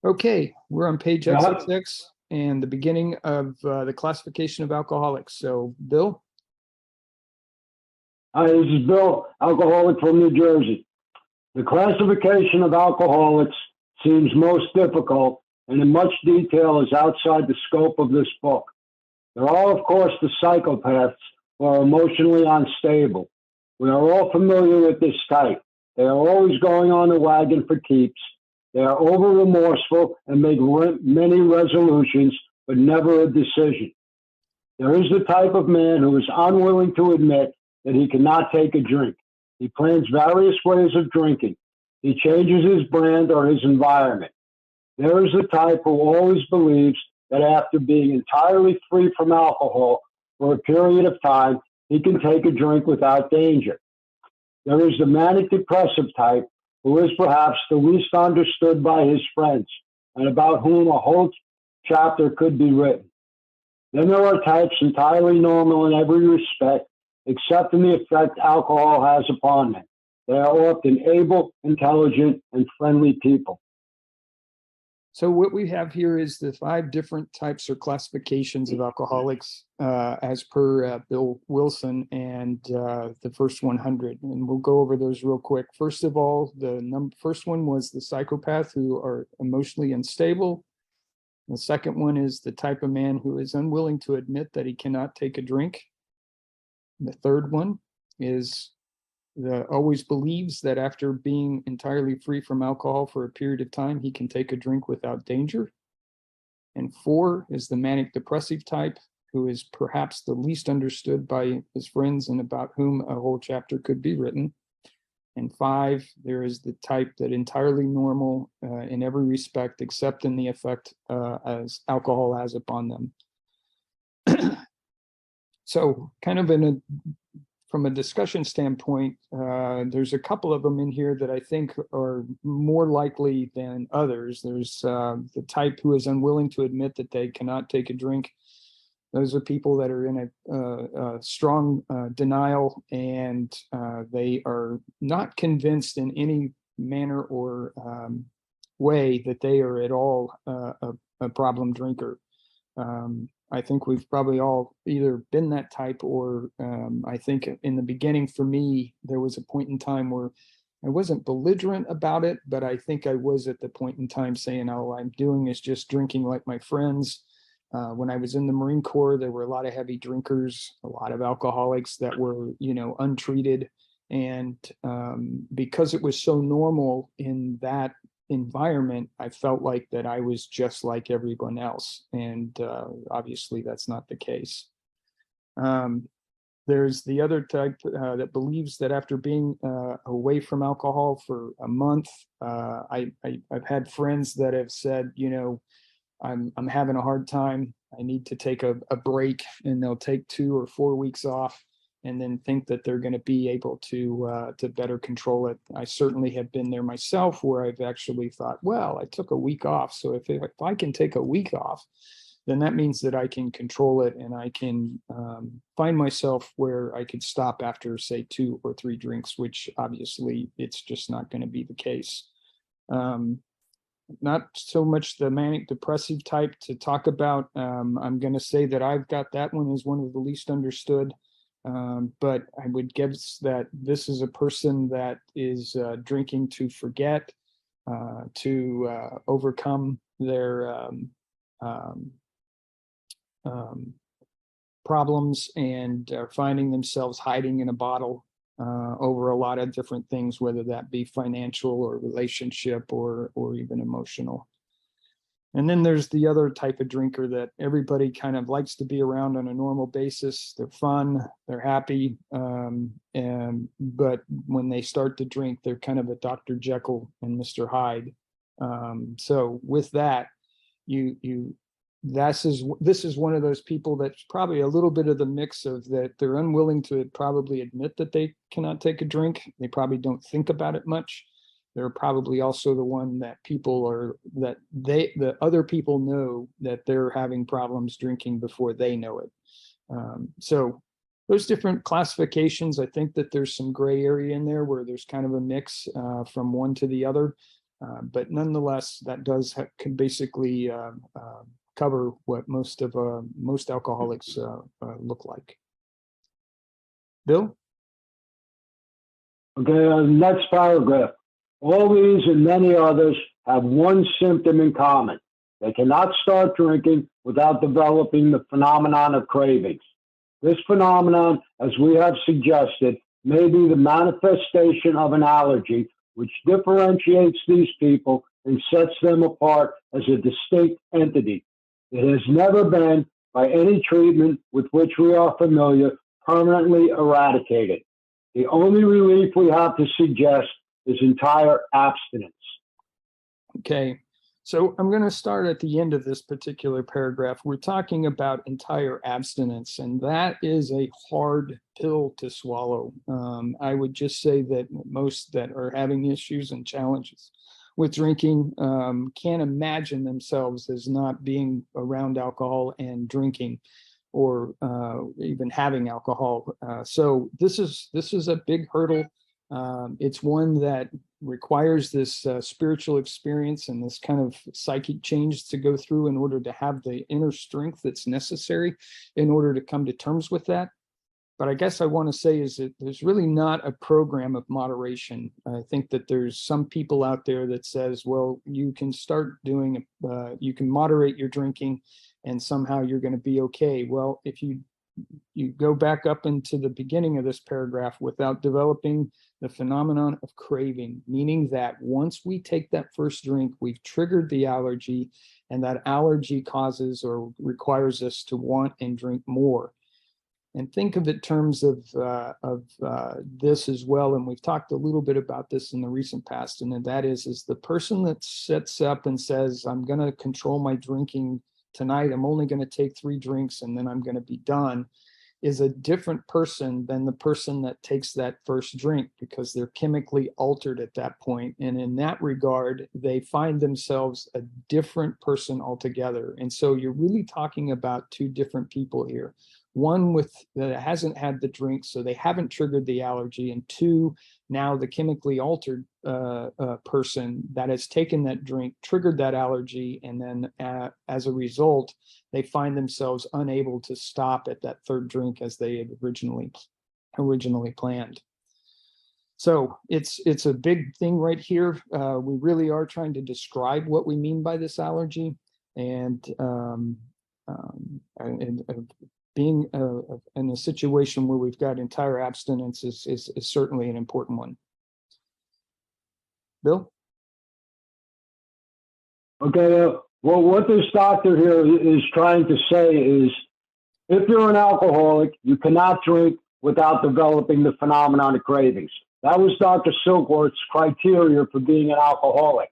Okay, we're on page Yeah. X6 and the beginning of the classification of alcoholics. So, Bill? Hi, this is Bill, alcoholic from New Jersey. The classification of alcoholics seems most difficult and in much detail is outside the scope of this book. There are, of course, the psychopaths who are emotionally unstable. We are all familiar with this type. They are always going on the wagon for keeps. They are over remorseful and make many resolutions, but never a decision. There is the type of man who is unwilling to admit that he cannot take a drink. He plans various ways of drinking. He changes his brand or his environment. There is the type who always believes that after being entirely free from alcohol for a period of time, he can take a drink without danger. There is the manic depressive type who is perhaps the least understood by his friends and about whom a whole chapter could be written. Then there are types entirely normal in every respect, except in the effect alcohol has upon them. They are often able, intelligent, and friendly people. So what we have here is the 5 different types or classifications of alcoholics as per Bill Wilson and the first 100. And we'll go over those real quick. First of all, the first one was the psychopath who are emotionally unstable. The second one is the type of man who is unwilling to admit that he cannot take a drink. The third one is always believes that after being entirely free from alcohol for a period of time, he can take a drink without danger. And 4 is the manic depressive type, who is perhaps the least understood by his friends and about whom a whole chapter could be written. And 5, there is the type that entirely normal in every respect, except in the effect as alcohol has upon them. So kind of from a discussion standpoint, there's a couple of them in here that I think are more likely than others. There's the type who is unwilling to admit that they cannot take a drink. Those are people that are in a strong denial, and they are not convinced in any manner or way that they are at all a problem drinker. I think we've probably all either been that type or I think in the beginning for me, there was a point in time where I wasn't belligerent about it, but I think I was at the point in time saying, all I'm doing is just drinking like my friends. When I was in the Marine Corps, there were a lot of heavy drinkers, a lot of alcoholics that were, untreated. And because it was so normal in that environment, I felt like that I was just like everyone else. And obviously that's not the case. There's the other type that believes that after being away from alcohol for a month, I've had friends that have said, I'm having a hard time. I need to take a break, and they'll take 2 or 4 weeks off and then think that they're going to be able to better control it. I certainly have been there myself where I've actually thought, well, I took a week off. So if I can take a week off, then that means that I can control it and I can find myself where I could stop after, say, 2 or 3 drinks, which obviously it's just not going to be the case. Not so much the manic depressive type to talk about. I'm going to say that I've got that one as one of the least understood. But I would guess that this is a person that is drinking to forget, to overcome their problems, and are finding themselves hiding in a bottle over a lot of different things, whether that be financial or relationship or even emotional. And then there's the other type of drinker that everybody kind of likes to be around on a normal basis. They're fun, they're happy, but when they start to drink, they're kind of a Dr. Jekyll and Mr. Hyde. So with that, this is one of those people that's probably a little bit of the mix of that they're unwilling to probably admit that they cannot take a drink. They probably don't think about it much. They're probably also the one that the other people know that they're having problems drinking before they know it. So those different classifications, I think that there's some gray area in there where there's kind of a mix from one to the other. But nonetheless, that can basically cover what most alcoholics look like. Bill? Okay, next paragraph. All these and many others have one symptom in common. They cannot start drinking without developing the phenomenon of cravings. This phenomenon, as we have suggested, may be the manifestation of an allergy, which differentiates these people and sets them apart as a distinct entity. It has never been, by any treatment with which we are familiar, permanently eradicated. The only relief we have to suggest is entire abstinence. Okay, so I'm going to start at the end of this particular paragraph. We're talking about entire abstinence, and that is a hard pill to swallow. I would just say that most that are having issues and challenges with drinking can't imagine themselves as not being around alcohol and drinking, or even having alcohol. So this is a big hurdle. It's one that requires this spiritual experience and this kind of psychic change to go through in order to have the inner strength that's necessary in order to come to terms with that. But I guess I want to say is that there's really not a program of moderation. I think that there's some people out there that says, well, you can start doing, you can moderate your drinking and somehow you're going to be okay. Well, if you go back up into the beginning of this paragraph without developing the phenomenon of craving, meaning that once we take that first drink, we've triggered the allergy, and that allergy causes or requires us to want and drink more. And think of it in terms of this as well. And we've talked a little bit about this in the recent past, and that is the person that sets up and says, I'm going to control my drinking tonight, I'm only going to take 3 drinks and then I'm going to be done, is a different person than the person that takes that first drink, because they're chemically altered at that point. And in that regard, they find themselves a different person altogether. And so you're really talking about 2 different people here. One that hasn't had the drink, so they haven't triggered the allergy, and 2, now the chemically altered person that has taken that drink, triggered that allergy, and then as a result, they find themselves unable to stop at that 3rd drink as they had originally planned. So it's a big thing right here. We really are trying to describe what we mean by this allergy, and being in a situation where we've got entire abstinence is certainly an important one. Bill? Okay, well, what this doctor here is trying to say is, if you're an alcoholic, you cannot drink without developing the phenomenon of cravings. That was Dr. Silkworth's criteria for being an alcoholic.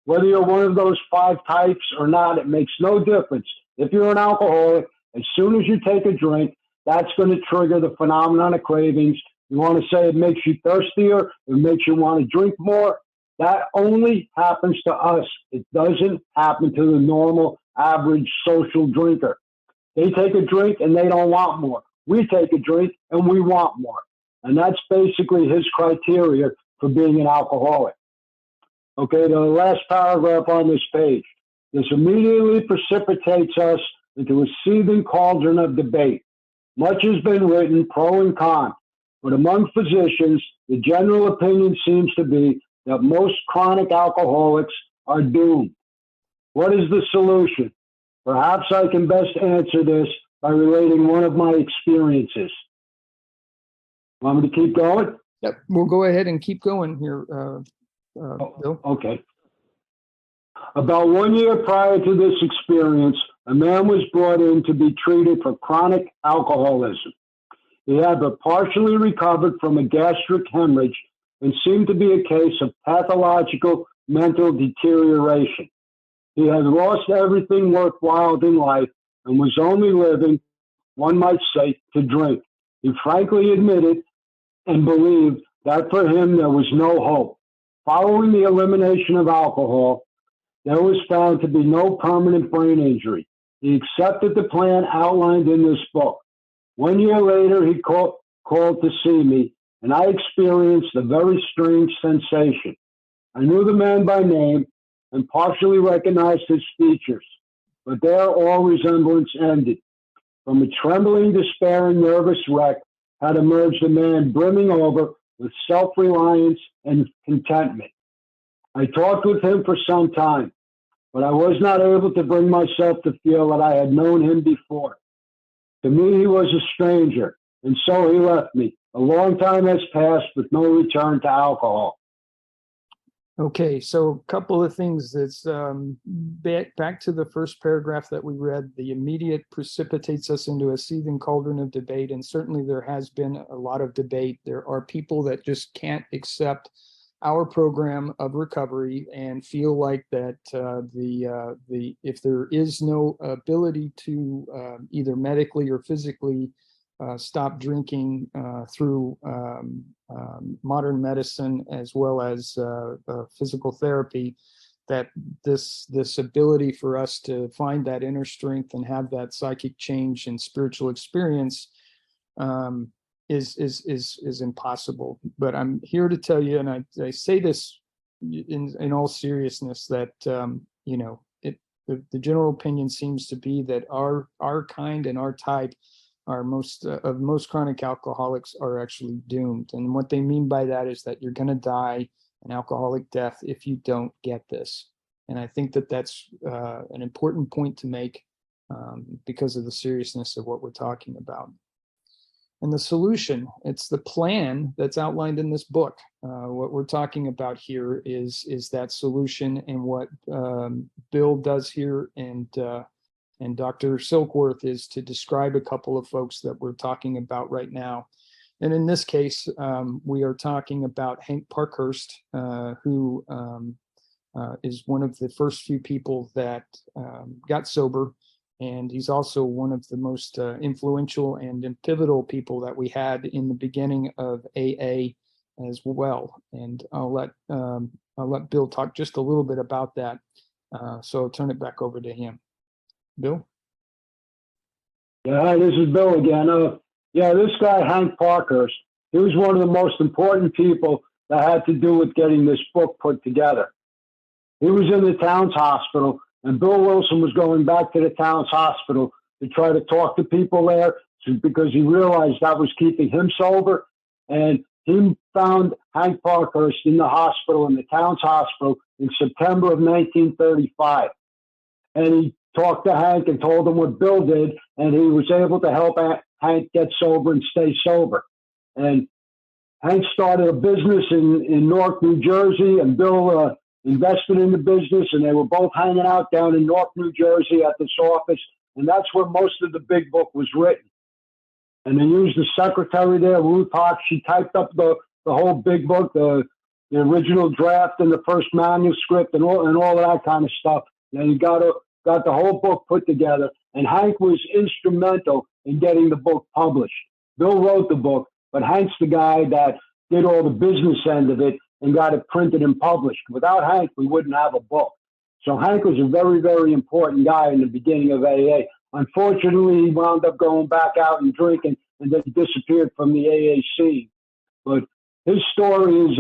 Whether you're one of those 5 types or not, it makes no difference. If you're an alcoholic, as soon as you take a drink, that's going to trigger the phenomenon of cravings. You want to say it makes you thirstier, it makes you want to drink more. That only happens to us. It doesn't happen to the normal, average social drinker. They take a drink and they don't want more. We take a drink and we want more. And that's basically his criteria for being an alcoholic. Okay, the last paragraph on this page. This immediately precipitates us into a seething cauldron of debate. Much has been written, pro and con, but among physicians, the general opinion seems to be that most chronic alcoholics are doomed. What is the solution? Perhaps I can best answer this by relating one of my experiences. Want me to keep going? Yep, we'll go ahead and keep going here, Bill. Okay. About 1 year prior to this experience, a man was brought in to be treated for chronic alcoholism. He had but partially recovered from a gastric hemorrhage and seemed to be a case of pathological mental deterioration. He had lost everything worthwhile in life and was only living, one might say, to drink. He frankly admitted and believed that for him there was no hope. Following the elimination of alcohol, there was found to be no permanent brain injury. He accepted the plan outlined in this book. 1 year later, he called to see me, and I experienced a very strange sensation. I knew the man by name and partially recognized his features, but there all resemblance ended. From a trembling, despairing, nervous wreck had emerged a man brimming over with self-reliance and contentment. I talked with him for some time, but I was not able to bring myself to feel that I had known him before. To me, he was a stranger, and so he left me. A long time has passed with no return to alcohol. Okay, so a couple of things that's back to the first paragraph that we read. The immediate precipitates us into a seething cauldron of debate, and certainly there has been a lot of debate. There are people that just can't accept our program of recovery and feel like that if there is no ability to either medically or physically stop drinking through modern medicine as well as physical therapy, that this ability for us to find that inner strength and have that psychic change and spiritual experience is impossible. But I'm here to tell you, and I say this in all seriousness, that the general opinion seems to be that our kind and our type are most chronic alcoholics are actually doomed. And what they mean by that is that you're going to die an alcoholic death if you don't get this. And I think that that's an important point to make because of the seriousness of what we're talking about. And the solution, it's the plan that's outlined in this book. What we're talking about here is that solution, and what Bill does here and Dr. Silkworth is to describe a couple of folks that we're talking about right now. And in this case, we are talking about Hank Parkhurst, who is one of the first few people that got sober. And he's also one of the most influential and pivotal people that we had in the beginning of AA as well. And I'll let Bill talk just a little bit about that. So I'll turn it back over to him. Bill? Yeah, hi, this is Bill again. This guy, Hank Parkhurst, he was one of the most important people that had to do with getting this book put together. He was in the town's hospital, and Bill Wilson was going back to the town's hospital to try to talk to people there because he realized that was keeping him sober. And he found Hank Parkhurst in the hospital, in the town's hospital, in September of 1935. And he talked to Hank and told him what Bill did, and he was able to help Hank get sober and stay sober. And Hank started a business in Newark, New Jersey, and Bill invested in the business, and they were both hanging out down in Newark, New Jersey at this office, and that's where most of the big book was written. And they used the secretary there, Ruth Hawk. She typed up the whole big book, the original draft and the first manuscript and all of that kind of stuff. And he got the whole book put together, and Hank was instrumental in getting the book published. Bill wrote the book, but Hank's the guy that did all the business end of it and got it printed and published. Without Hank, we wouldn't have a book. So Hank was a very, very important guy in the beginning of AA. Unfortunately, he wound up going back out and drinking and then disappeared from the AA scene. But his story is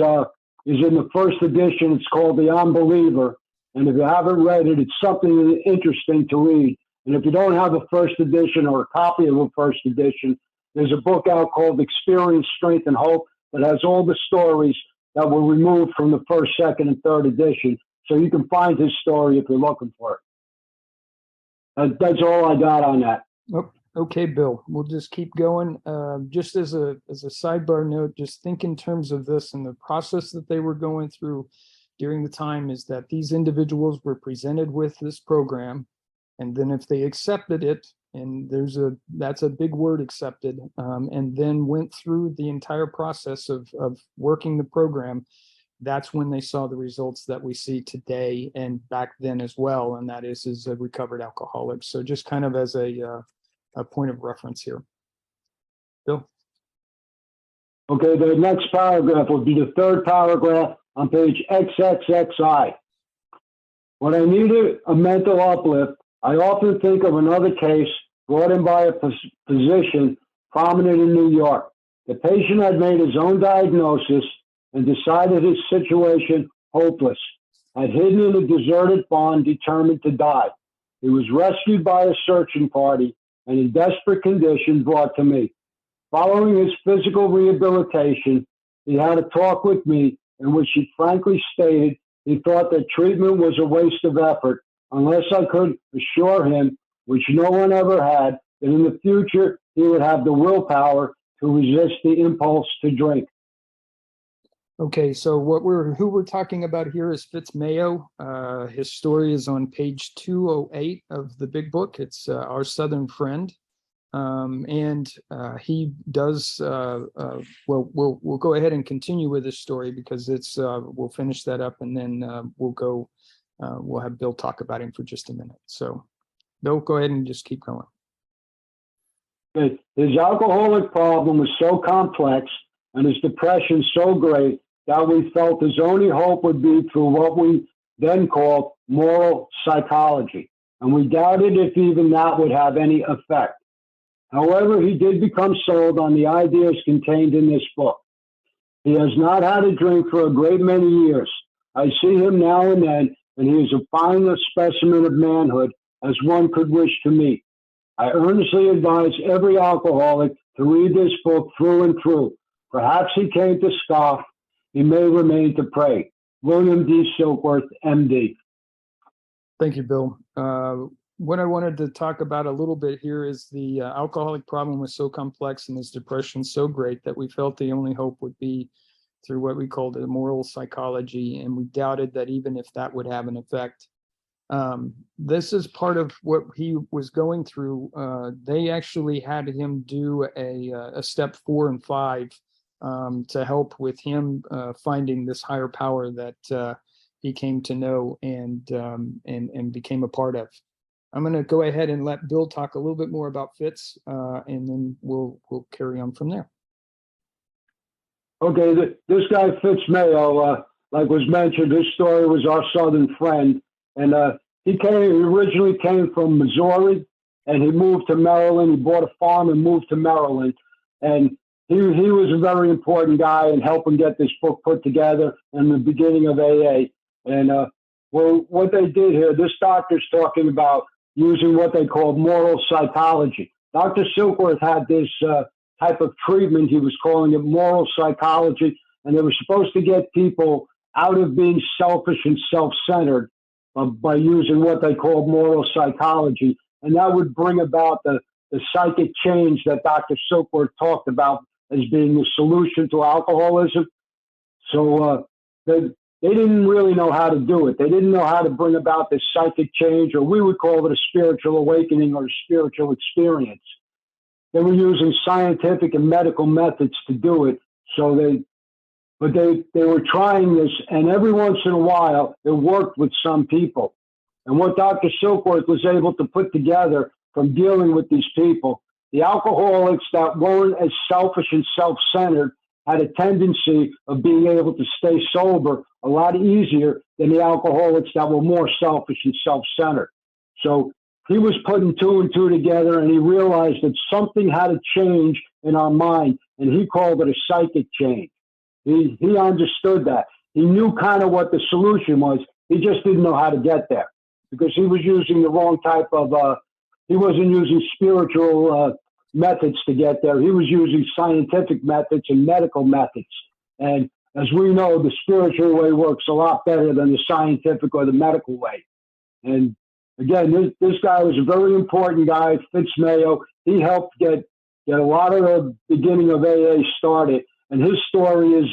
in the first edition. It's called The Unbeliever. And if you haven't read it, it's something interesting to read. And if you don't have a first edition or a copy of a first edition, there's a book out called Experience, Strength, and Hope that has all the stories that were removed from the first, second, and third edition. So you can find his story if you're looking for it. That's all I got on that. Oh, okay, Bill. We'll just keep going. Just as a sidebar note, just think in terms of this and the process that they were going through during the time is that these individuals were presented with this program, and then if they accepted it, and that's a big word, accepted, and then went through the entire process of working the program, that's when they saw the results that we see today and back then as well, and that is a recovered alcoholic. So just kind of as a point of reference here. Bill? Okay, the next paragraph will be the third paragraph on page XXXI. When I needed a mental uplift, I often think of another case brought in by a physician prominent in New York. The patient had made his own diagnosis and decided his situation hopeless, had hidden in a deserted barn determined to die. He was rescued by a searching party and in desperate condition brought to me. Following his physical rehabilitation, he had a talk with me in which he frankly stated he thought that treatment was a waste of effort unless I could assure him, which no one ever had, that in the future he would have the willpower to resist the impulse to drink. Okay, so who we're talking about here is Fitz Mayo. His story is on page 208 of the big book. It's Our Southern Friend. And he does, well, we'll go ahead and continue with this story because it's, we'll finish that up and then we'll have Bill talk about him for just a minute. So Bill, go ahead and just keep going. His alcoholic problem was so complex and his depression so great that we felt his only hope would be through what we then called moral psychology. And we doubted if even that would have any effect. However, he did become sold on the ideas contained in this book. He has not had a drink for a great many years. I see him now and then, and he is a fine specimen of manhood as one could wish to meet. I earnestly advise every alcoholic to read this book through and through. Perhaps he came to scoff. He may remain to pray. William D. Silkworth, M.D. Thank you, Bill. What I wanted to talk about a little bit here is the alcoholic problem was so complex and his depression so great that we felt the only hope would be through what we called the moral psychology, and we doubted that even if that would have an effect. This is part of what he was going through. They actually had him do a step 4 and 5 to help with him finding this higher power that he came to know and became a part of. I'm going to go ahead and let Bill talk a little bit more about Fitz, and then we'll carry on from there. Okay, this guy Fitz Mayo, like was mentioned, his story was Our Southern Friend, and he originally came from Missouri, and he moved to Maryland. He bought a farm and moved to Maryland, and he was a very important guy in helping get this book put together in the beginning of AA. And well, what they did here, this doctor's talking about using what they call moral psychology. Dr. Silkworth had this type of treatment. He was calling it moral psychology, and they were supposed to get people out of being selfish and self-centered by using what they call moral psychology. And that would bring about the psychic change that Dr. Silkworth talked about as being the solution to alcoholism. So they didn't really know how to do it. They didn't know how to bring about this psychic change, or we would call it a spiritual awakening or a spiritual experience. They were using scientific and medical methods to do it. So they were trying this, and every once in a while, it worked with some people. And what Dr. Silkworth was able to put together from dealing with these people, the alcoholics that weren't as selfish and self-centered had a tendency of being able to stay sober a lot easier than the alcoholics that were more selfish and self-centered. So he was putting 2 and 2 together, and he realized that something had to change in our mind, and he called it a psychic change. He understood that. He knew kind of what the solution was. He just didn't know how to get there because he was using the wrong type of, he wasn't using spiritual methods to get there. He was using scientific methods and medical methods. And as we know, the spiritual way works a lot better than the scientific or the medical way. And again, this guy was a very important guy, Fitz Mayo. He helped get a lot of the beginning of AA started. And his story is,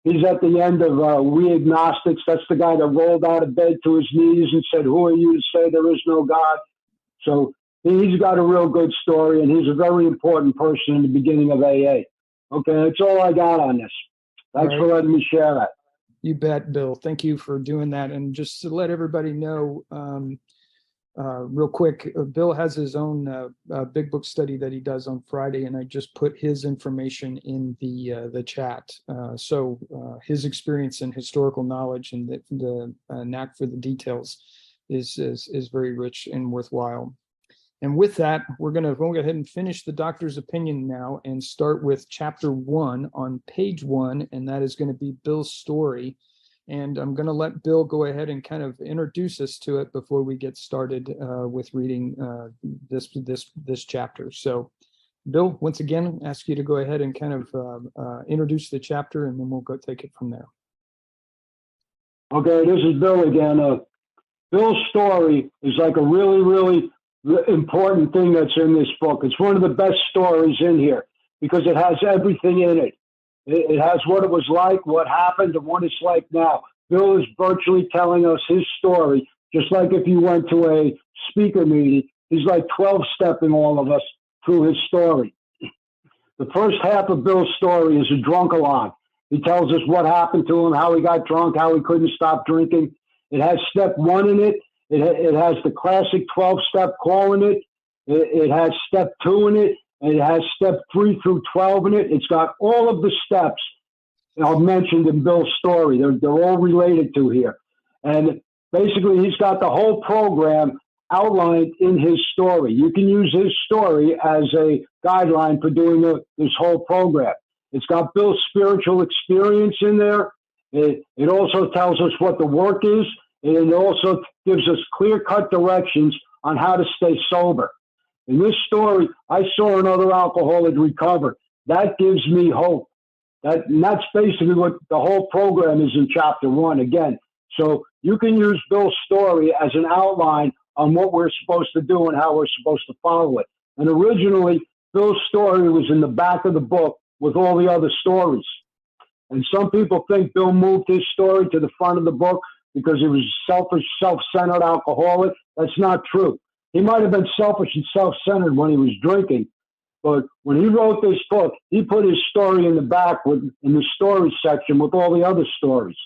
he's at the end of We Agnostics. That's the guy that rolled out of bed to his knees and said, "Who are you to say there is no God?" So he's got a real good story, and he's a very important person in the beginning of AA. Okay, that's all I got on this. Thanks for letting me share that. You bet, Bill. Thank you for doing that. And just to let everybody know, real quick, Bill has his own big book study that he does on Friday, and I just put his information in the chat. So his experience and historical knowledge and the knack for the details is very rich and worthwhile. And with that, we'll go ahead and finish the doctor's opinion now and start with chapter 1 on page 1, and that is going to be Bill's story. And I'm going to let Bill go ahead and kind of introduce us to it before we get started with reading this chapter. So, Bill, once again, ask you to go ahead and kind of introduce the chapter, and then we'll go take it from there. Okay, this is Bill again. Bill's story is like a really, really important thing that's in this book. It's one of the best stories in here because it has everything in it. It has what it was like, what happened, and what it's like now. Bill is virtually telling us his story, just like if you went to a speaker meeting. He's like 12-stepping all of us through his story. The first half of Bill's story is a drunk-along. He tells us what happened to him, how he got drunk, how he couldn't stop drinking. It has step 1 in it. It has the classic 12-step call in it. It has step 2 in it. And it has step 3 through 12 in it. It's got all of the steps I've mentioned in Bill's story. They're all related to here. And basically, he's got the whole program outlined in his story. You can use his story as a guideline for doing this whole program. It's got Bill's spiritual experience in there. It also tells us what the work is. And it also gives us clear-cut directions on how to stay sober. In this story, I saw another alcoholic recover. That gives me hope. And that's basically what the whole program is in chapter 1 again. So you can use Bill's story as an outline on what we're supposed to do and how we're supposed to follow it. And originally, Bill's story was in the back of the book with all the other stories. And some people think Bill moved his story to the front of the book because he was a selfish, self-centered alcoholic. That's not true. He might have been selfish and self-centered when he was drinking, but when he wrote this book, he put his story in the back in the story section with all the other stories.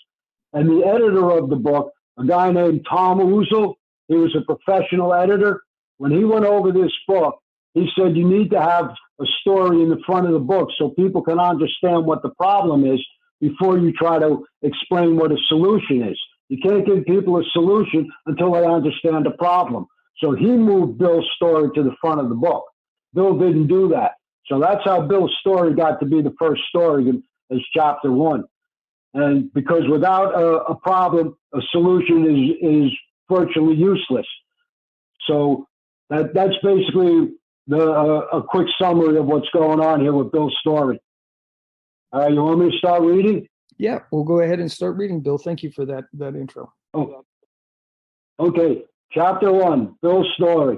And the editor of the book, a guy named Tom Uzel, he was a professional editor. When he went over this book, he said, you need to have a story in the front of the book so people can understand what the problem is before you try to explain what a solution is. You can't give people a solution until they understand the problem. So he moved Bill's story to the front of the book. Bill didn't do that. So that's how Bill's story got to be the first story as chapter 1. And because without a problem, a solution is virtually useless. So that's basically a quick summary of what's going on here with Bill's story. All right, you want me to start reading? Yeah, we'll go ahead and start reading, Bill. Thank you for that intro. Oh. Okay. Chapter 1, Bill's story.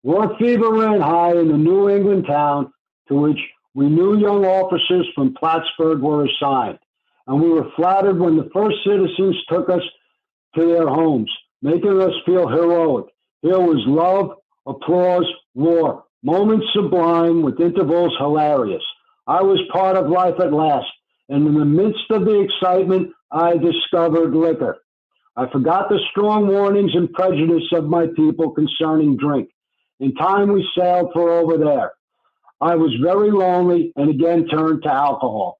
Work fever ran high in the New England town to which we new young officers from Plattsburgh were assigned, and we were flattered when the first citizens took us to their homes, making us feel heroic. Here was love, applause, war, moments sublime with intervals hilarious. I was part of life at last, and in the midst of the excitement, I discovered liquor. I forgot the strong warnings and prejudice of my people concerning drink. In time, we sailed for over there. I was very lonely and again turned to alcohol.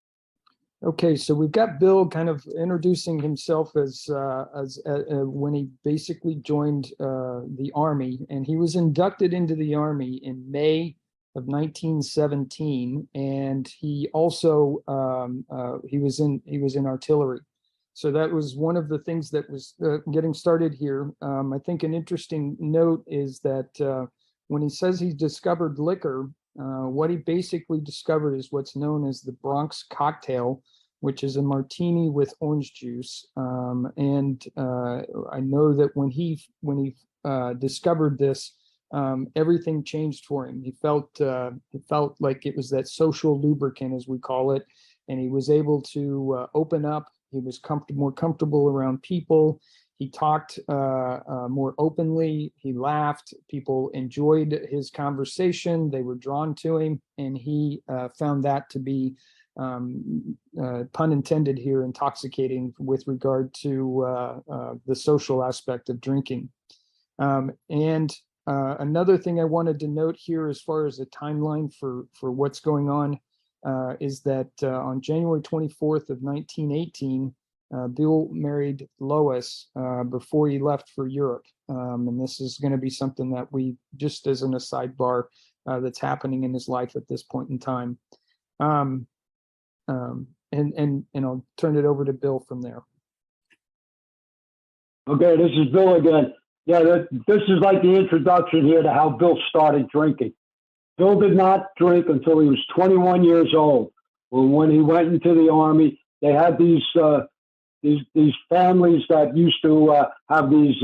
Okay, so we've got Bill kind of introducing himself as when he basically joined the Army, and he was inducted into the Army in May of 1917, and he also he was in artillery. So that was one of the things that was getting started here. I think an interesting note is that when he says he discovered liquor, what he basically discovered is what's known as the Bronx cocktail, which is a martini with orange juice. And I know that when he discovered this, everything changed for him. He felt like it was that social lubricant, as we call it, and he was able to open up. He was more comfortable around people. He talked more openly. He laughed. People enjoyed his conversation. They were drawn to him, and he found that to be, pun intended here, intoxicating with regard to the social aspect of drinking. And another thing I wanted to note here, as far as a timeline for what's going on, is that on January 24th of 1918, Bill married Lois before he left for Europe. And this is going to be something that we, just as in a sidebar, that's happening in his life at this point in time. And I'll turn it over to Bill from there. Okay, this is Bill again. Yeah, this is like the introduction here to how Bill started drinking. Bill did not drink until he was 21 years old. Well, when he went into the Army, they had these families that used to have these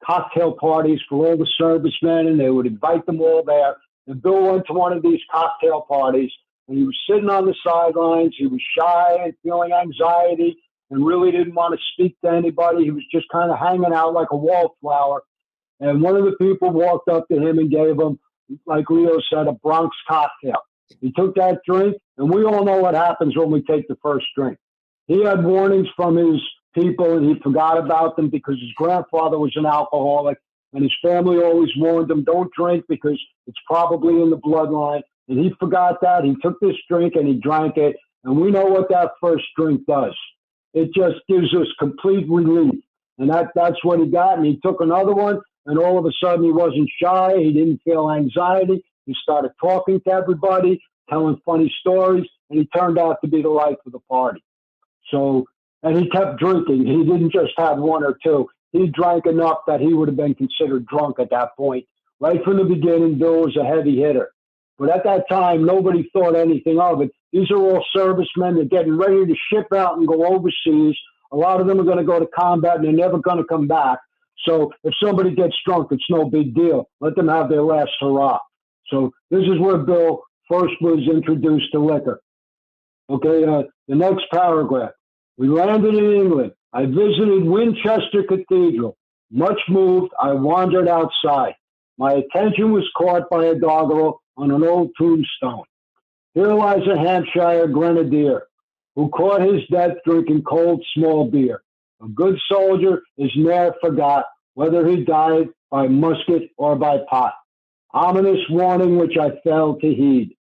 cocktail parties for all the servicemen, and they would invite them all there. And Bill went to one of these cocktail parties, and he was sitting on the sidelines. He was shy and feeling anxiety and really didn't want to speak to anybody. He was just kind of hanging out like a wallflower. And one of the people walked up to him and gave him, like Leo said, a Bronx cocktail. He took that drink, and we all know what happens when we take the first drink. He had warnings from his people, and he forgot about them because his grandfather was an alcoholic, and his family always warned him, don't drink because it's probably in the bloodline. And he forgot that. He took this drink, and he drank it, and we know what that first drink does. It just gives us complete relief, and that's what he got. And he took another one, and all of a sudden he wasn't shy. He didn't feel anxiety. He started talking to everybody, telling funny stories, and he turned out to be the life of the party. So, and he kept drinking. He didn't just have one or two. He drank enough that he would have been considered drunk at that point. Right from the beginning, Bill was a heavy hitter. But at that time, nobody thought anything of it. These are all servicemen. They're getting ready to ship out and go overseas. A lot of them are going to go to combat, and they're never going to come back. So if somebody gets drunk, it's no big deal. Let them have their last hurrah. So this is where Bill first was introduced to liquor. Okay, the next paragraph. We landed in England. I visited Winchester Cathedral. Much moved, I wandered outside. My attention was caught by a doggerel on an old tombstone. Here lies a Hampshire grenadier who caught his death drinking cold small beer. A good soldier is ne'er forgot, whether he died by musket or by pot. Ominous warning which I failed to heed.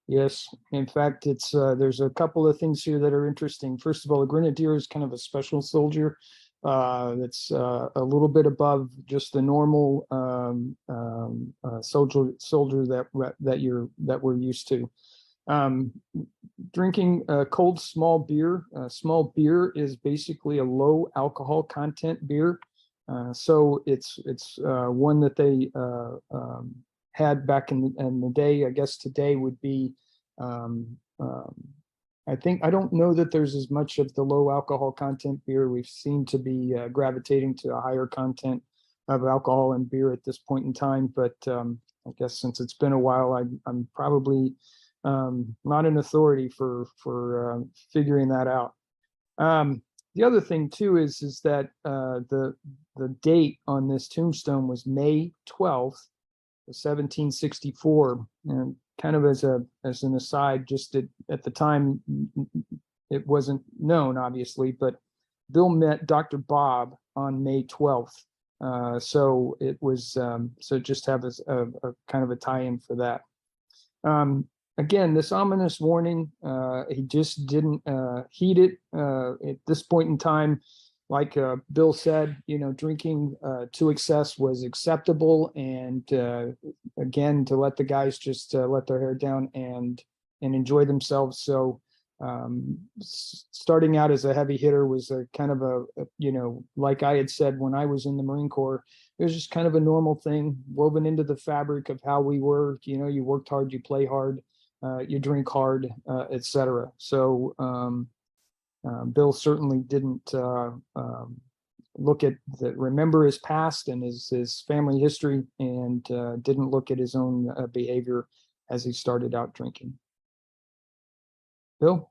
Yes, in fact, it's there's a couple of things here that are interesting. First of all, a grenadier is kind of a special soldier that's a little bit above just the normal soldier that we're used to. Drinking cold small beer. Small beer is basically a low alcohol content beer, so it's one that they had back in the day. I guess today would be. I don't know that there's as much of the low alcohol content beer. We've seemed to be gravitating to a higher content of alcohol in beer at this point in time. But I guess since it's been a while, I'm probably not an authority for figuring that out. The other thing too is that the date on this tombstone was May 12th, 1764, and kind of as an aside, just at the time it wasn't known, obviously, but Bill met Dr. Bob on May 12th, so it was so just have a kind of a tie-in for that. Again, this ominous warning, he just didn't heed it at this point in time. Like Bill said, drinking to excess was acceptable, and again, to let the guys just let their hair down and enjoy themselves. So starting out as a heavy hitter was a kind of a like I had said when I was in the Marine Corps, it was just kind of a normal thing woven into the fabric of how we were. You worked hard, you play hard, you drink hard, etc. So Bill certainly didn't remember his past and his family history, and didn't look at his own behavior as he started out drinking. Bill?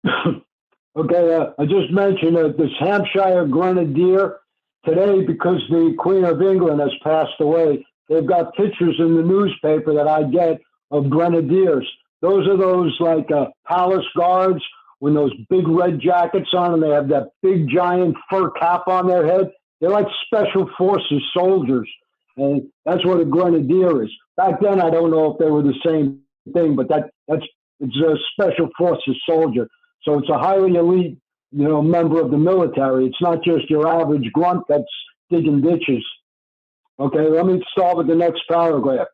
Okay, I just mentioned this Hampshire Grenadier. Today, because the Queen of England has passed away, they've got pictures in the newspaper that I get of grenadiers. Those are those like palace guards with those big red jackets on, and they have that big giant fur cap on their head. They're like special forces soldiers, and that's what a grenadier is. Back then, I don't know if they were the same thing, but it's a special forces soldier. So it's a highly elite, member of the military. It's not just your average grunt that's digging ditches. Okay, let me start with the next paragraph.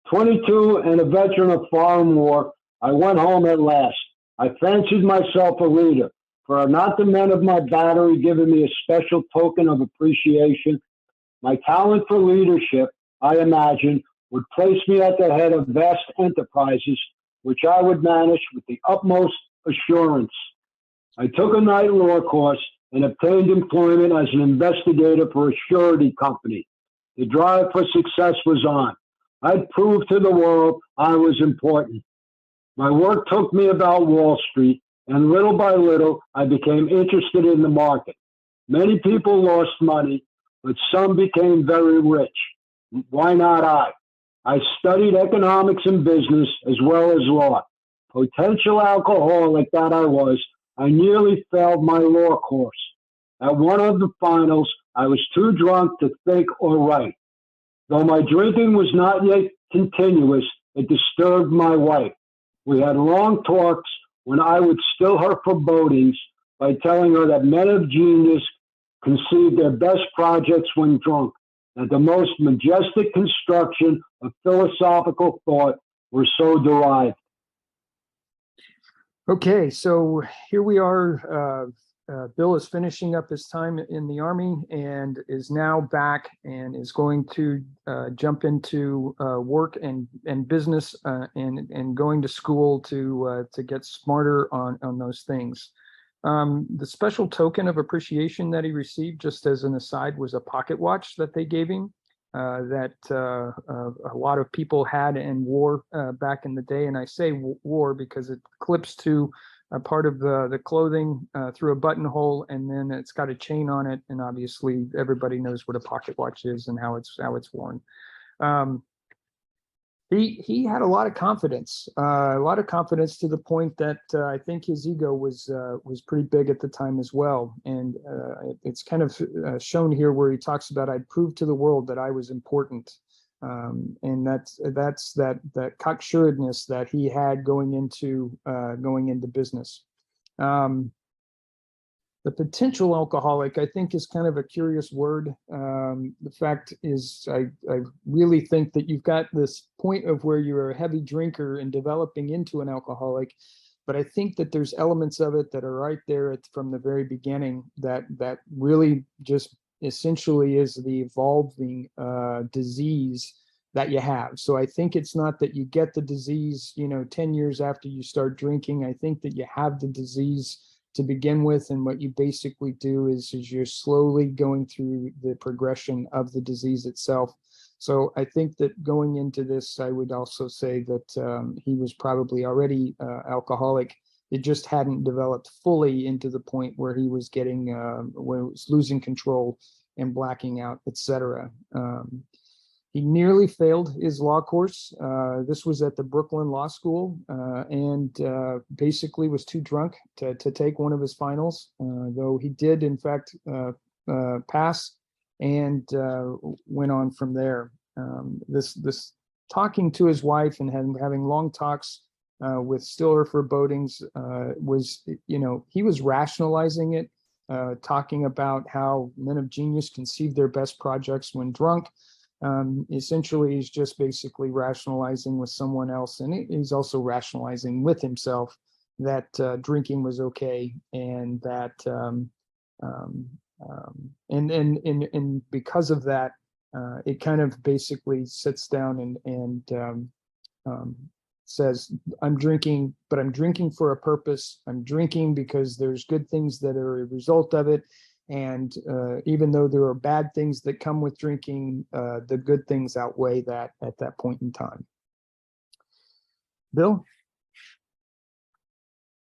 22 and a veteran of foreign war, I went home at last. I fancied myself a leader. For are not the men of my battery giving me a special token of appreciation? My talent for leadership, I imagine, would place me at the head of vast enterprises, which I would manage with the utmost assurance. I took a night law course and obtained employment as an investigator for a surety company. The drive for success was on. I'd proved to the world I was important. My work took me about Wall Street, and little by little, I became interested in the market. Many people lost money, but some became very rich. Why not I? I studied economics and business as well as law. Potential alcoholic that I was, I nearly failed my law course. At one of the finals, I was too drunk to think or write. Though my drinking was not yet continuous, it disturbed my wife. We had long talks when I would still her forebodings by telling her that men of genius conceived their best projects when drunk, that the most majestic construction of philosophical thought were so derived. Okay, so here we are. Bill is finishing up his time in the Army and is now back and is going to jump into work and business and going to school to get smarter on those things. The special token of appreciation that he received, just as an aside, was a pocket watch that they gave him that a lot of people had and wore back in the day. And I say wore because it clips to a part of the clothing through a buttonhole, and then it's got a chain on it. And obviously, everybody knows what a pocket watch is and how it's worn. He had a lot of confidence to the point that I think his ego was pretty big at the time as well. And it's kind of shown here where he talks about, I'd proved to the world that I was important. And that's that cocksureness that he had going into business. The potential alcoholic, I think, is kind of a curious word. The fact is, I really think that you've got this point of where you're a heavy drinker and developing into an alcoholic, but I think that there's elements of it that are right there from the very beginning that really just essentially is the evolving disease that you have. So I think it's not that you get the disease, 10 years after you start drinking. I think that you have the disease to begin with, and what you basically do is you're slowly going through the progression of the disease itself. So I think that going into this, I would also say that he was probably already alcoholic. It just hadn't developed fully into the point where he was getting, where he was losing control and blacking out, etc. He nearly failed his law course. This was at the Brooklyn Law School, and basically was too drunk to take one of his finals, though he did, in fact, pass and went on from there. This talking to his wife and having long talks with still her forebodings was, he was rationalizing it, talking about how men of genius conceive their best projects when drunk. Essentially, he's just basically rationalizing with someone else, and he's also rationalizing with himself that drinking was okay, and that and because of that, it kind of basically sits down and says, I'm drinking, but I'm drinking for a purpose. I'm drinking because there's good things that are a result of it. And even though there are bad things that come with drinking, the good things outweigh that at that point in time. Bill?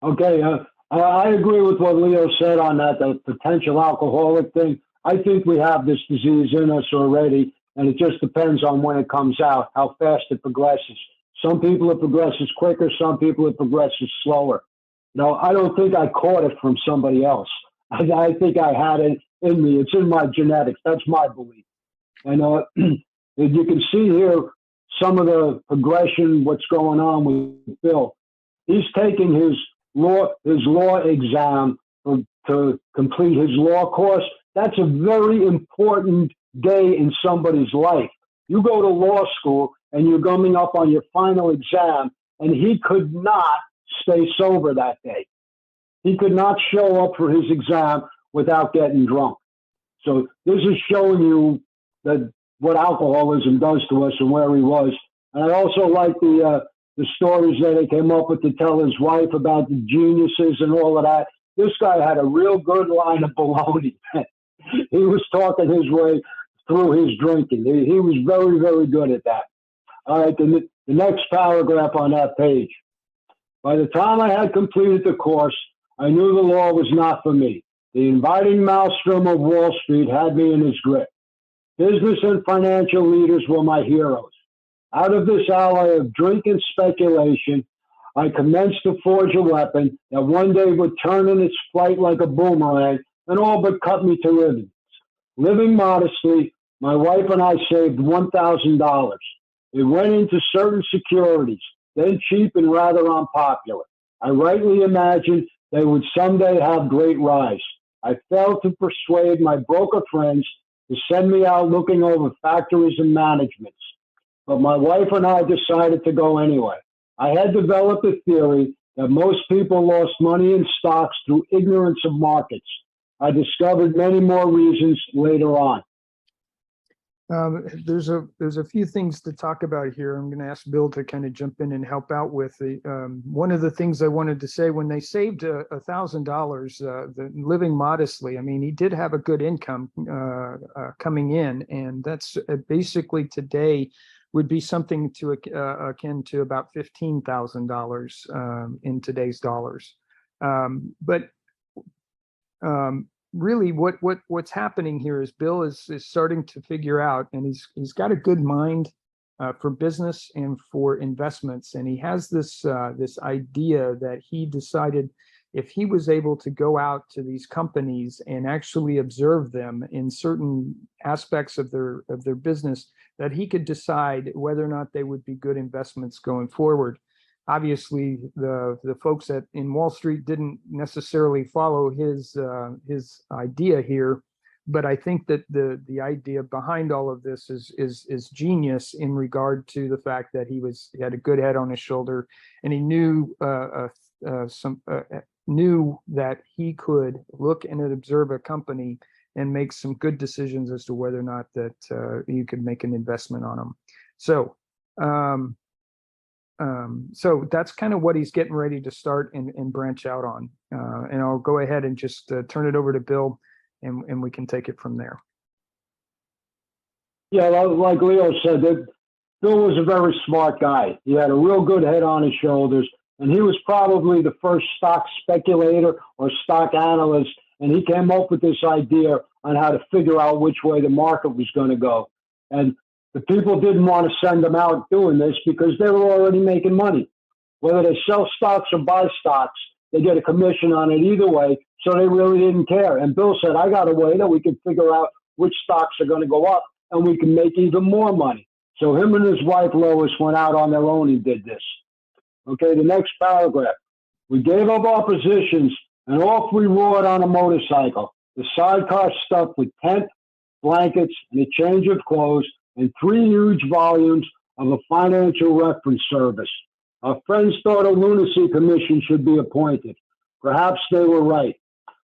Okay, I agree with what Leo said on that, the potential alcoholic thing. I think we have this disease in us already, and it just depends on when it comes out, how fast it progresses. Some people it progresses quicker, some people it progresses slower. I don't think I caught it from somebody else. I think I had it in me. It's in my genetics. That's my belief. And you can see here some of the progression, what's going on with Bill. He's taking his law exam to complete his law course. That's a very important day in somebody's life. You go to law school and you're coming up on your final exam, and he could not stay sober that day. He could not show up for his exam without getting drunk. So this is showing you that what alcoholism does to us and where he was. And I also like the stories that he came up with to tell his wife about the geniuses and all of that. This guy had a real good line of baloney. He was talking his way through his drinking. He was very, very good at that. All right, the next paragraph on that page. By the time I had completed the course, I knew the law was not for me. The inviting maelstrom of Wall Street had me in his grip. Business and financial leaders were my heroes. Out of this alloy of drink and speculation, I commenced to forge a weapon that one day would turn in its flight like a boomerang and all but cut me to ribbons. Living modestly, my wife and I saved $1,000. It went into certain securities, then cheap and rather unpopular. I rightly imagined they would someday have great rise. I failed to persuade my broker friends to send me out looking over factories and managements. But my wife and I decided to go anyway. I had developed a theory that most people lost money in stocks through ignorance of markets. I discovered many more reasons later on. There's a few things to talk about here. I'm going to ask Bill to kind of jump in and help out with the one of the things I wanted to say when they saved $1,000, living modestly. I mean, he did have a good income coming in, and that's basically today would be something to akin to about $15,000 in today's dollars. Really what's happening here is Bill is starting to figure out, and he's got a good mind for business and for investments, and he has this idea that he decided if he was able to go out to these companies and actually observe them in certain aspects of their business, that he could decide whether or not they would be good investments going forward. Obviously, the folks in Wall Street didn't necessarily follow his idea here, but I think that the idea behind all of this is genius in regard to the fact that he had a good head on his shoulder, and he knew knew that he could look and observe a company and make some good decisions as to whether or not that you could make an investment on them. So. So that's kind of what he's getting ready to start and branch out on. And I'll go ahead and just turn it over to Bill, and we can take it from there. Yeah, like Leo said, that Bill was a very smart guy. He had a real good head on his shoulders, and he was probably the first stock speculator or stock analyst, and he came up with this idea on how to figure out which way the market was going to go. And the people didn't want to send them out doing this because they were already making money. Whether they sell stocks or buy stocks, they get a commission on it either way, so they really didn't care. And Bill said, I got a way that we can figure out which stocks are going to go up and we can make even more money. So him and his wife, Lois, went out on their own and did this. Okay, the next paragraph. We gave up our positions and off we roared on a motorcycle. The sidecar stuffed with tent, blankets, and a change of clothes, and 3 huge volumes of a financial reference service. Our friends thought a lunacy commission should be appointed. Perhaps they were right.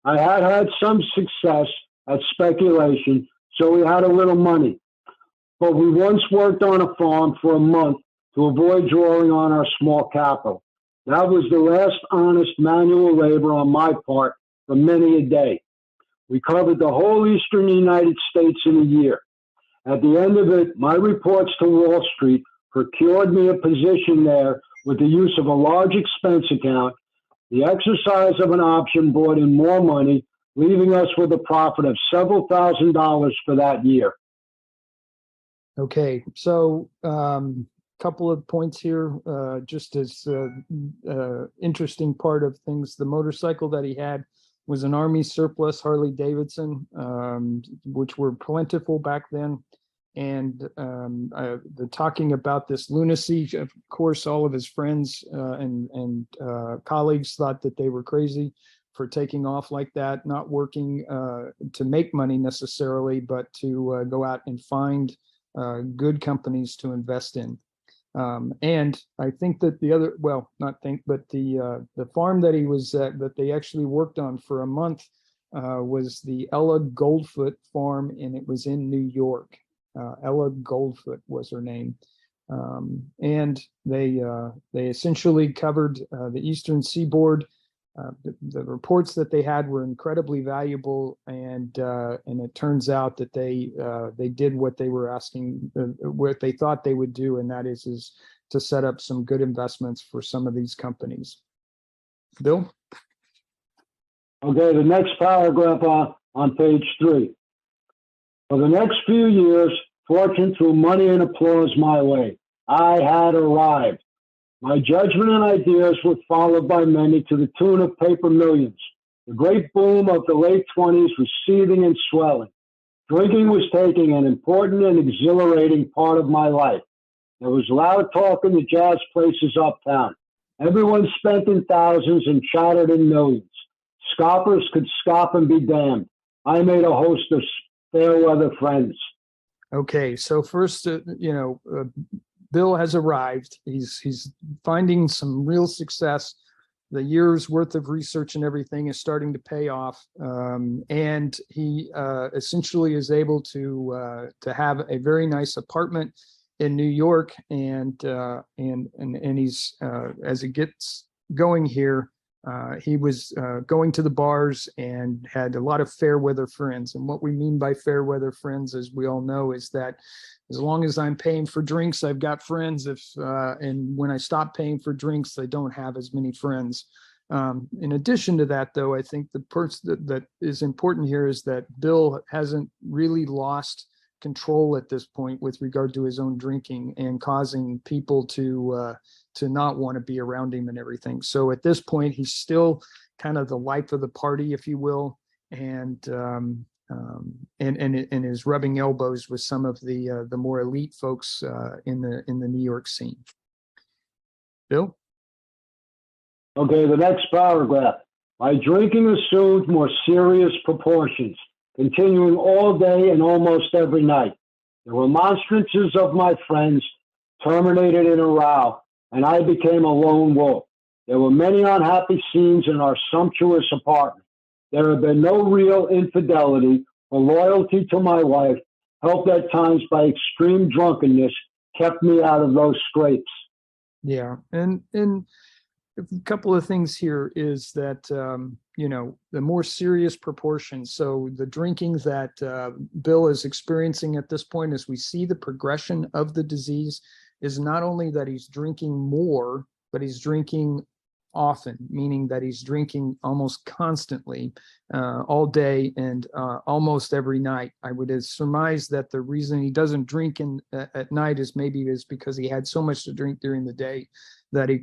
I had some success at speculation, so we had a little money. But we once worked on a farm for a month to avoid drawing on our small capital. That was the last honest manual labor on my part for many a day. We covered the whole eastern United States in a year. At the end of it, my reports to Wall Street procured me a position there with the use of a large expense account. The exercise of an option brought in more money, leaving us with a profit of several $1,000s for that year. Okay, so couple of points here, just as interesting part of things. The motorcycle that he had was an Army surplus Harley Davidson, which were plentiful back then. And the talking about this lunacy, of course, all of his friends and colleagues thought that they were crazy for taking off like that, not working to make money necessarily, but to go out and find good companies to invest in. And I think that the other, well, not think, but the farm that he was at, that they actually worked on for a month, was the Ella Goldfoot farm, and it was in New York. Ella Goldfoot was her name. And they essentially covered the eastern seaboard. The reports that they had were incredibly valuable, and it turns out that they did what they were asking, what they thought they would do, and that is to set up some good investments for some of these companies. Bill? Okay, the next paragraph on page 3. For the next few years, fortune threw money and applause my way. I had arrived. My judgment and ideas were followed by many to the tune of paper millions. The great boom of the late 20s was seething and swelling. Drinking was taking an important and exhilarating part of my life. There was loud talk in the jazz places uptown. Everyone spent in thousands and chattered in millions. Scoffers could scoff and be damned. I made a host of fair weather friends. Okay, so first, Bill has arrived. He's finding some real success. The year's worth of research and everything is starting to pay off, and he essentially is able to have a very nice apartment in New York. And he's as it gets going here, he was going to the bars and had a lot of fair weather friends. And what we mean by fair weather friends, as we all know, is that as long as I'm paying for drinks, I've got friends. And when I stop paying for drinks, I don't have as many friends. In addition to that, though, I think the part that is important here is that Bill hasn't really lost control at this point with regard to his own drinking and causing people to not want to be around him and everything. So at this point, he's still kind of the life of the party, if you will, and is rubbing elbows with some of the more elite folks in the New York scene. Bill? Okay, the next paragraph. My drinking assumed more serious proportions, continuing all day and almost every night. The remonstrances of my friends terminated in a row, and I became a lone wolf. There were many unhappy scenes in our sumptuous apartment. There had been no real infidelity, or loyalty to my wife, helped at times by extreme drunkenness, kept me out of those scrapes. Yeah, and a couple of things here is that the more serious proportions. So the drinking that Bill is experiencing at this point, as we see the progression of the disease, is not only that he's drinking more, but he's drinking often, meaning that he's drinking almost constantly, all day and almost every night. I would surmise that the reason he doesn't drink at night is because he had so much to drink during the day that he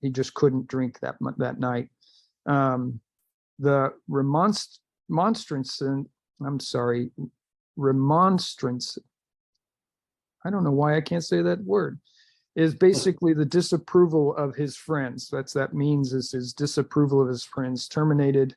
just couldn't drink that night. The remonstrance, I don't know why I can't say that word, is basically the disapproval of his friends. That means is his disapproval of his friends terminated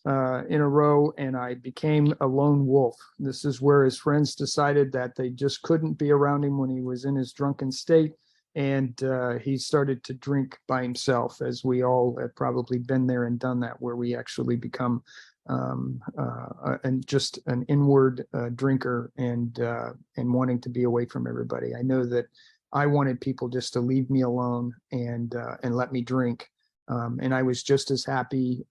in a row, and I became a lone wolf. This is where his friends decided that they just couldn't be around him when he was in his drunken state, and he started to drink by himself, as we all have probably been there and done that, where we actually become and just an inward drinker and wanting to be away from everybody. I know that I wanted people just to leave me alone and let me drink. And I was just as happy,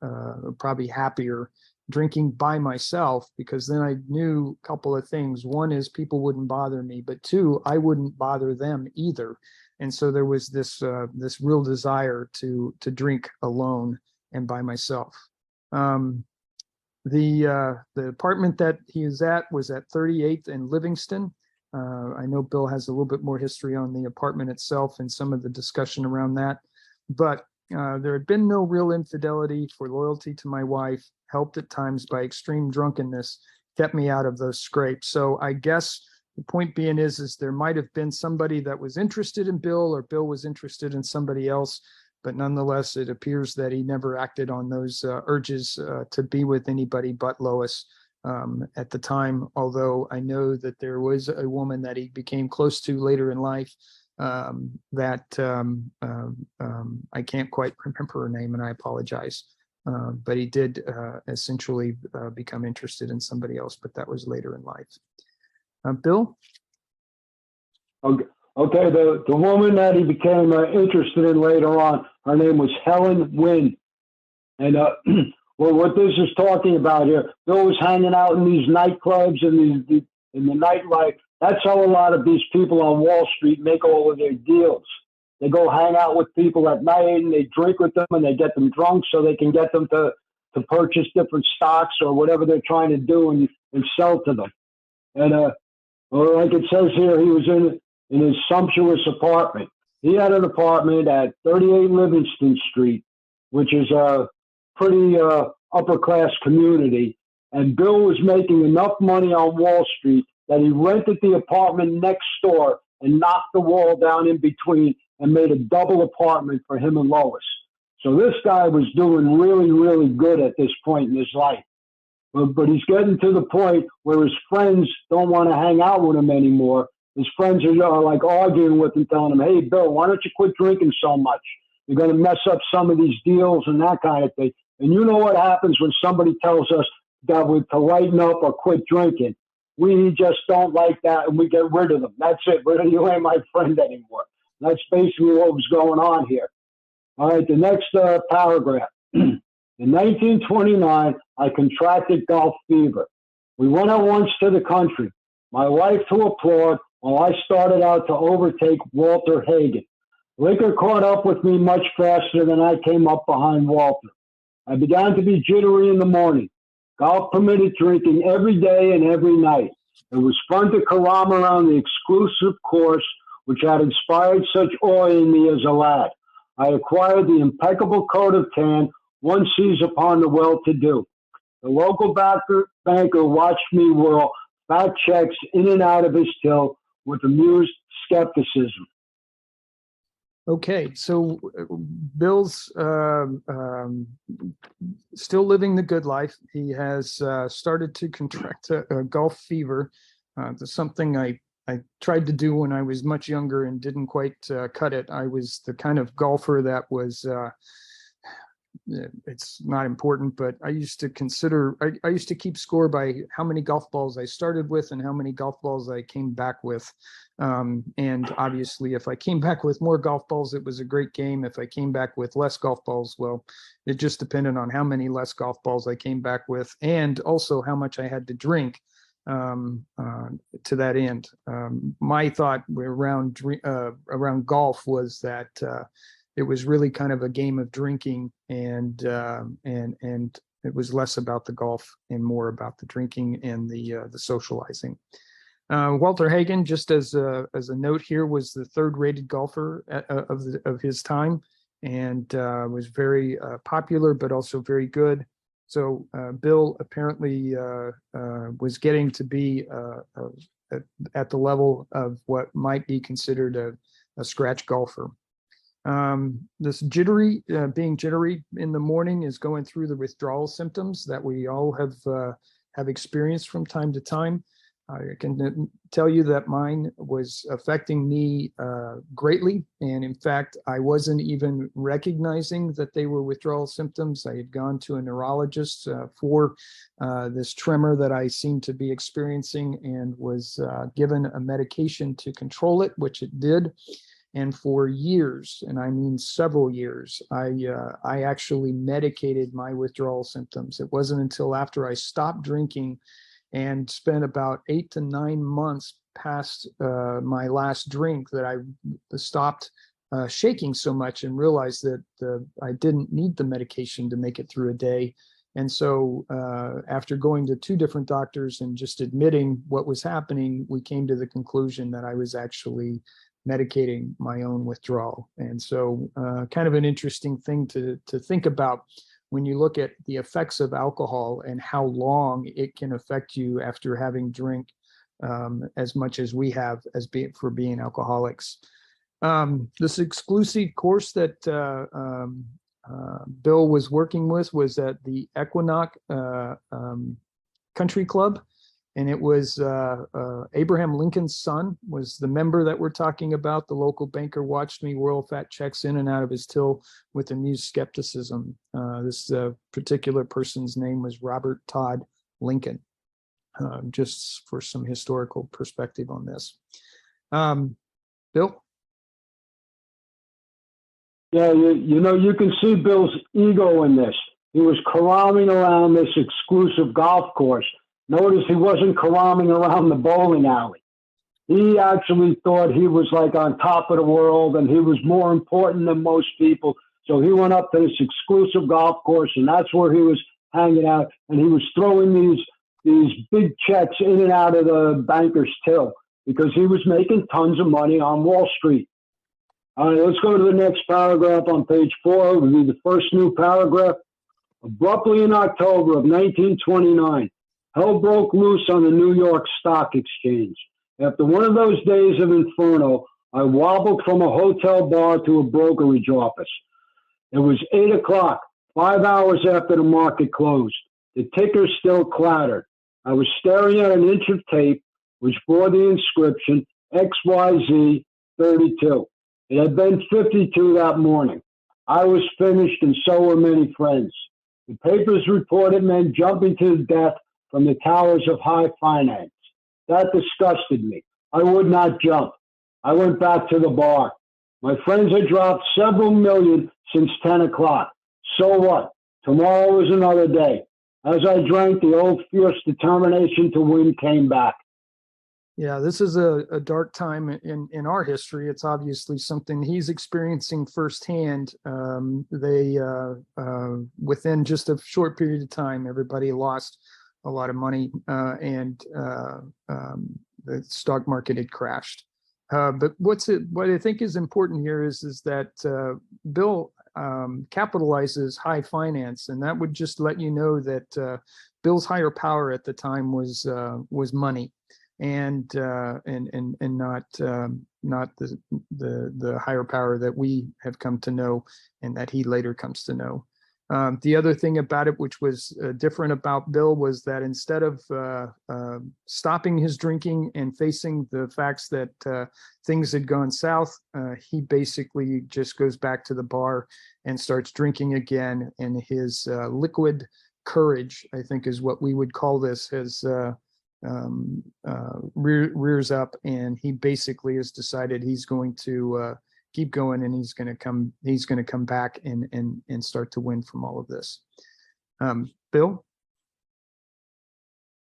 probably happier, drinking by myself, because then I knew a couple of things. One is people wouldn't bother me, but two, I wouldn't bother them either. And so there was this real desire to drink alone and by myself. The apartment that he is at was at 38th and Livingston. I know Bill has a little bit more history on the apartment itself and some of the discussion around that, but there had been no real infidelity, for loyalty to my wife, helped at times by extreme drunkenness, kept me out of those scrapes. So I guess the point being is there might have been somebody that was interested in Bill, or Bill was interested in somebody else, but nonetheless, it appears that he never acted on those urges to be with anybody but Lois at the time. Although I know that there was a woman that he became close to later in life I can't quite remember her name, and I apologize. But he did essentially become interested in somebody else, but that was later in life. Bill? Okay, the woman that he became interested in later on, her name was Helen Wynn. And well, what this is talking about here, Bill was hanging out in these nightclubs and in the nightlife. That's how a lot of these people on Wall Street make all of their deals. They go hang out with people at night and they drink with them and they get them drunk so they can get them to purchase different stocks or whatever they're trying to do and sell to them. And well, like it says here, he was in his sumptuous apartment. He had an apartment at 38 Livingston Street, which is a pretty upper class community. And Bill was making enough money on Wall Street that he rented the apartment next door and knocked the wall down in between and made a double apartment for him and Lois. So this guy was doing really, really good at this point in his life. But he's getting to the point where his friends don't want to hang out with him anymore. His friends are like arguing with him, telling him, hey, Bill, why don't you quit drinking so much? You're going to mess up some of these deals and that kind of thing. And you know what happens when somebody tells us that we're to lighten up or quit drinking. We just don't like that, and we get rid of them. That's it. You ain't my friend anymore. That's basically what was going on here. All right, the next paragraph. In 1929, I contracted golf fever. We went at once to the country, my wife to applaud, while I started out to overtake Walter Hagen. Liquor caught up with me much faster than I came up behind Walter. I began to be jittery in the morning. Golf permitted drinking every day and every night. It was fun to carom around the exclusive course which had inspired such awe in me as a lad. I acquired the impeccable coat of tan one sees upon the well-to-do. The local banker watched me whirl fat checks in and out of his till with amused skepticism. Okay, so Bill's still living the good life. He has started to contract a golf fever. That's something I tried to do when I was much younger and didn't quite cut it. I was the kind of golfer that was, it's not important, but I used to consider, I used to keep score by how many golf balls I started with and how many golf balls I came back with. And obviously, if I came back with more golf balls, it was a great game. If I came back with less golf balls, well, it just depended on how many less golf balls I came back with and also how much I had to drink to that end. My thought around golf was that it was really kind of a game of drinking, and it was less about the golf and more about the drinking and the socializing. Walter Hagen, just as a note here, was the third-rated golfer of his time, and was very popular, but also very good. So Bill apparently was getting to be at the level of what might be considered a scratch golfer. This being jittery in the morning is going through the withdrawal symptoms that we all have experienced from time to time. I can tell you that mine was affecting me greatly. And in fact, I wasn't even recognizing that they were withdrawal symptoms. I had gone to a neurologist for this tremor that I seemed to be experiencing and was given a medication to control it, which it did. And for years, and I mean several years, I actually medicated my withdrawal symptoms. It wasn't until after I stopped drinking and spent about 8 to 9 months past my last drink that I stopped shaking so much and realized that I didn't need the medication to make it through a day. And so after going to 2 different doctors and just admitting what was happening, we came to the conclusion that I was actually medicating my own withdrawal. And so kind of an interesting thing to think about when you look at the effects of alcohol and how long it can affect you after having drink as much as we have for being alcoholics. This exclusive course that Bill was working with was at the Equinox Country Club. and it was Abraham Lincoln's son was the member that we're talking about. The local banker watched me roll fat checks in and out of his till with amused skepticism. This particular person's name was Robert Todd Lincoln. Just for some historical perspective on this. Bill? Yeah, you can see Bill's ego in this. He was caroming around this exclusive golf course. Notice he wasn't caroming around the bowling alley. He actually thought he was like on top of the world and he was more important than most people. So he went up to this exclusive golf course and that's where he was hanging out. And he was throwing these big checks in and out of the banker's till because he was making tons of money on Wall Street. All right, let's go to the next paragraph on page 4. It will be the first new paragraph. Abruptly in October of 1929, hell broke loose on the New York Stock Exchange. After one of those days of inferno, I wobbled from a hotel bar to a brokerage office. It was 8 o'clock, 5 hours after the market closed. The ticker still clattered. I was staring at an inch of tape which bore the inscription XYZ 32. It had been 52 that morning. I was finished and so were many friends. The papers reported men jumping to death from the towers of high finance. That disgusted me. I would not jump. I went back to the bar. My friends had dropped several million since 10 o'clock. So what? Tomorrow is another day. As I drank, the old fierce determination to win came back. Yeah, this is a dark time in our history. It's obviously something he's experiencing firsthand. Within just a short period of time, everybody lost a lot of money and the stock market had crashed. But what I think is important here is that Bill capitalizes high finance, and that would just let you know that Bill's higher power at the time was money. And not the higher power that we have come to know and that he later comes to know. The other thing about it, which was different about Bill, was that instead of stopping his drinking and facing the facts that things had gone south, he basically just goes back to the bar and starts drinking again. And his liquid courage, I think, is what we would call this, has rears up, and he basically has decided he's going to keep going, and he's going to come back and start to win from all of this. Bill?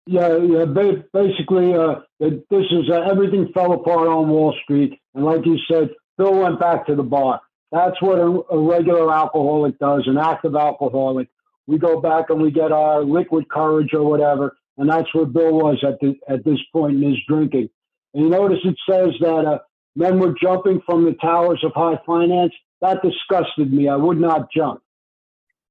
Yeah. Basically, this is everything fell apart on Wall Street, and like you said, Bill went back to the bar. That's what a regular alcoholic does, an active alcoholic. We go back and we get our liquid courage or whatever. And that's where Bill was at this point in his drinking. And you notice it says that men were jumping from the towers of high finance. That disgusted me. I would not jump.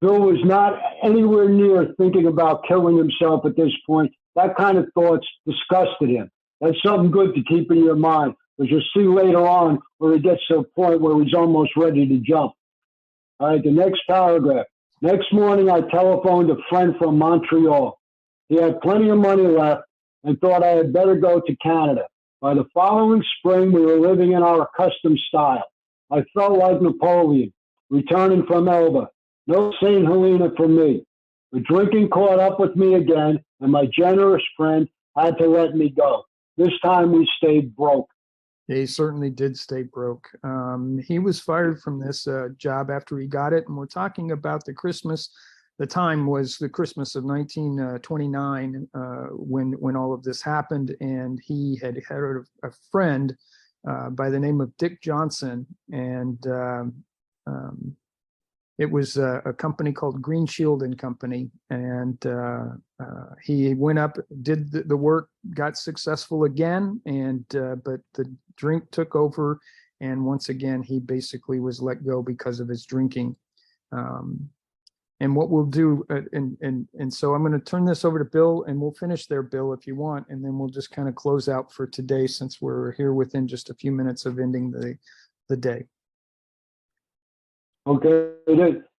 Bill was not anywhere near thinking about killing himself at this point. That kind of thoughts disgusted him. That's something good to keep in your mind, because you'll see later on where he gets to a point where he's almost ready to jump. All right, the next paragraph. Next morning, I telephoned a friend from Montreal. He had plenty of money left and thought I had better go to Canada. By the following spring, we were living in our accustomed style. I felt like Napoleon, returning from Elba. No St. Helena for me. The drinking caught up with me again, and my generous friend had to let me go. This time we stayed broke. He certainly did stay broke. He was fired from this job after he got it, and we're talking about the time was the Christmas of 1929 when all of this happened, and he had a friend by the name of Dick Johnson, and it was a company called Green Shield and Company, and he went up, did the work, got successful again, and but the drink took over, and once again he basically was let go because of his drinking. And what we'll do, and so I'm going to turn this over to Bill, and we'll finish there, Bill, if you want, and then we'll just kind of close out for today, since we're here within just a few minutes of ending the day. Okay,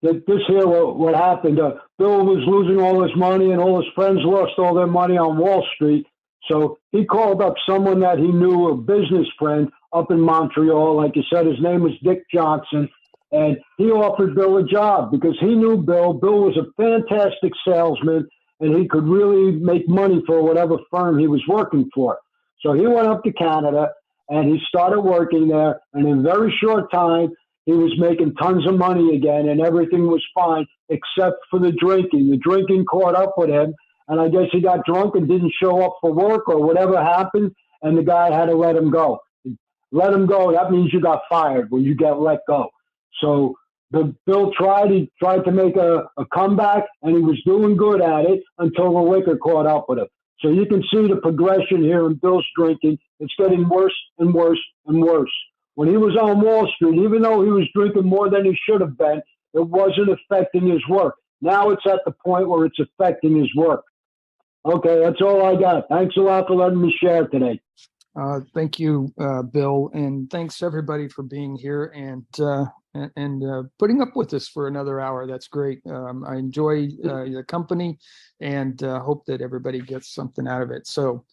this here, what happened, Bill was losing all his money, and all his friends lost all their money on Wall Street. So he called up someone that he knew, a business friend up in Montreal. Like you said, his name was Dick Johnson. And he offered Bill a job because he knew Bill. Bill was a fantastic salesman, and he could really make money for whatever firm he was working for. So he went up to Canada, and he started working there. And in a very short time, he was making tons of money again, and everything was fine except for the drinking. The drinking caught up with him, and I guess he got drunk and didn't show up for work or whatever happened, and the guy had to let him go. Let him go, that means you got fired when you get let go. So Bill he tried to make a comeback, and he was doing good at it until the liquor caught up with him. So you can see the progression here in Bill's drinking. It's getting worse and worse and worse. When he was on Wall Street, even though he was drinking more than he should have been, it wasn't affecting his work. Now it's at the point where it's affecting his work. Okay, that's all I got. Thanks a lot for letting me share today. Thank you, Bill, and thanks everybody for being here and putting up with us for another hour. That's great. I enjoy the company and hope that everybody gets something out of it. So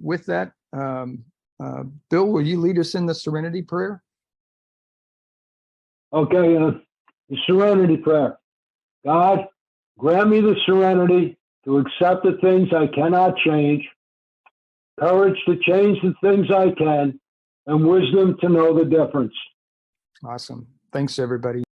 with that, Bill, will you lead us in the Serenity Prayer? Okay, the Serenity Prayer. God, grant me the serenity to accept the things I cannot change, courage to change the things I can, and wisdom to know the difference. Awesome. Thanks, everybody.